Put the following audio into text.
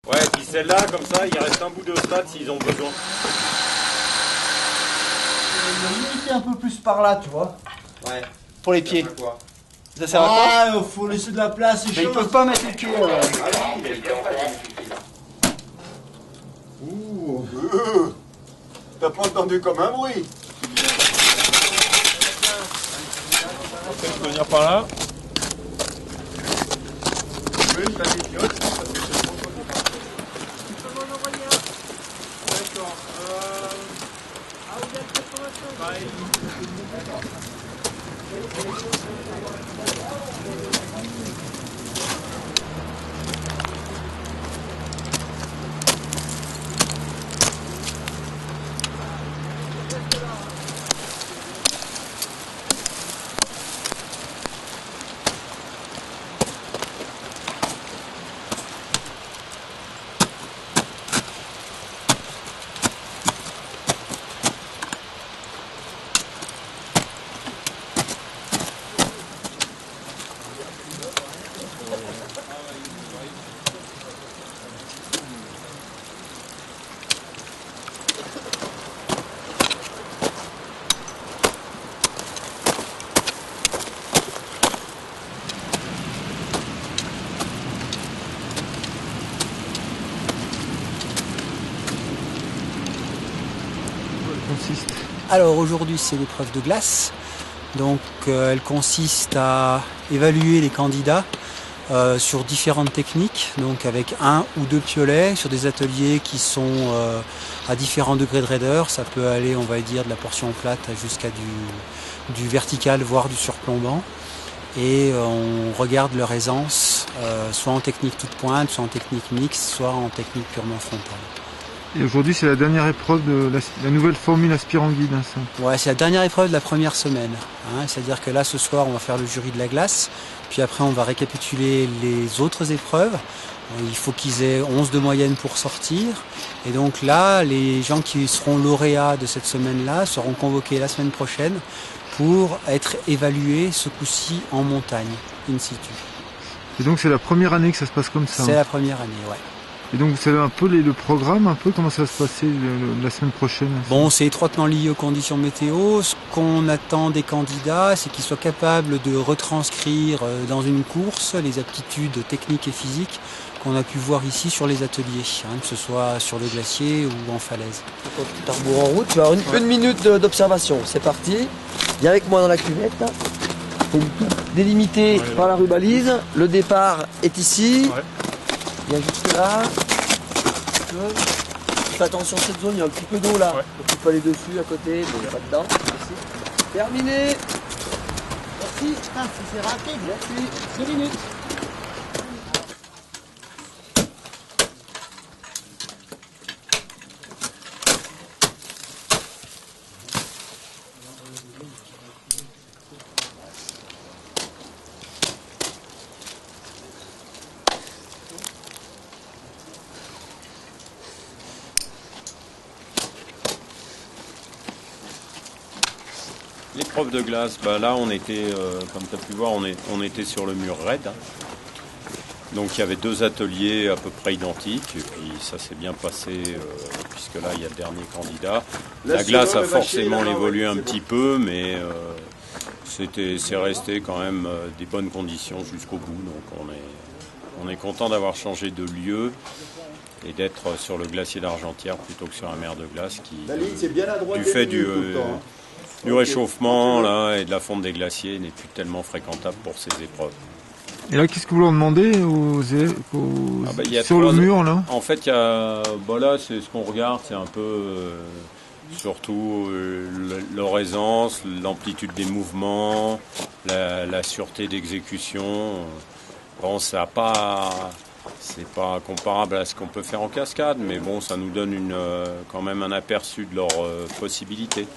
Ouais, et puis celle-là, comme ça, il reste un bout de stade s'ils ont besoin. Il va limiter un peu plus par là, tu vois. Ouais. Pour les pieds. Quoi? Ça sert à quoi? Ah, faut laisser de la place, c'est Mais ils chaud. peuvent pas mettre les pieds. Ah oui, mais il peut pas les pieds là. Ouh. T'as pas entendu comme un bruit. On peut venir par là. Oui, ça défiote. D'accord. Alors aujourd'hui c'est l'épreuve de glace, donc elle consiste à évaluer les candidats sur différentes techniques, donc avec un ou deux piolets sur des ateliers qui sont à différents degrés de raideur. Ça peut aller, on va dire, de la portion plate jusqu'à du vertical, voire du surplombant. Et on regarde leur aisance, soit en technique toute pointe, soit en technique mixte, soit en technique purement frontale. Et aujourd'hui, c'est la dernière épreuve de la nouvelle formule aspirant guide. Hein, ça. Ouais, c'est la dernière épreuve de la première semaine. Hein, c'est-à-dire que là, ce soir, on va faire le jury de la glace. Puis après, on va récapituler les autres épreuves. Il faut qu'ils aient 11 de moyenne pour sortir. Et donc là, les gens qui seront lauréats de cette semaine-là seront convoqués la semaine prochaine pour être évalués, ce coup-ci, en montagne, in situ. Et donc, c'est la première année que ça se passe comme ça. C'est la première année, ouais. Et donc vous savez un peu le programme, un peu comment ça va se passer la semaine prochaine? Bon, c'est étroitement lié aux conditions météo. Ce qu'on attend des candidats, c'est qu'ils soient capables de retranscrire dans une course les aptitudes techniques et physiques qu'on a pu voir ici sur les ateliers, hein, que ce soit sur le glacier ou en falaise. Quand tu t'arboures en route, tu vas avoir une minute d'observation. C'est parti. Viens avec moi dans la cuvette. Il faut tout délimiter par la rubalise. Le départ est ici. Ouais. Viens jusque là. Fais attention à cette zone, il y a un petit peu d'eau là. Ouais. Donc tu peux aller dessus, à côté, bon, pas dedans. Merci. Terminé. Merci. Putain, c'est rapide. Merci. 2 minutes. L'épreuve de glace, bah là on était, comme tu as pu voir, on était sur le mur raide. Hein. Donc il y avait 2 ateliers à peu près identiques, et puis ça s'est bien passé, puisque là il y a le dernier candidat. La glace a forcément évolué un petit peu, mais c'est resté quand même des bonnes conditions jusqu'au bout. Donc on est content d'avoir changé de lieu et d'être sur le glacier d'Argentière plutôt que sur la mer de glace qui, du fait du réchauffement là, et de la fonte des glaciers, n'est plus tellement fréquentable pour ces épreuves. Et là, qu'est-ce que vous leur demandez sur le mur là? En fait, il y a, là, c'est ce qu'on regarde, c'est un peu surtout leur aisance, l'amplitude des mouvements, la sûreté d'exécution. Bon, c'est pas comparable à ce qu'on peut faire en cascade, mais bon, ça nous donne quand même un aperçu de leurs possibilités.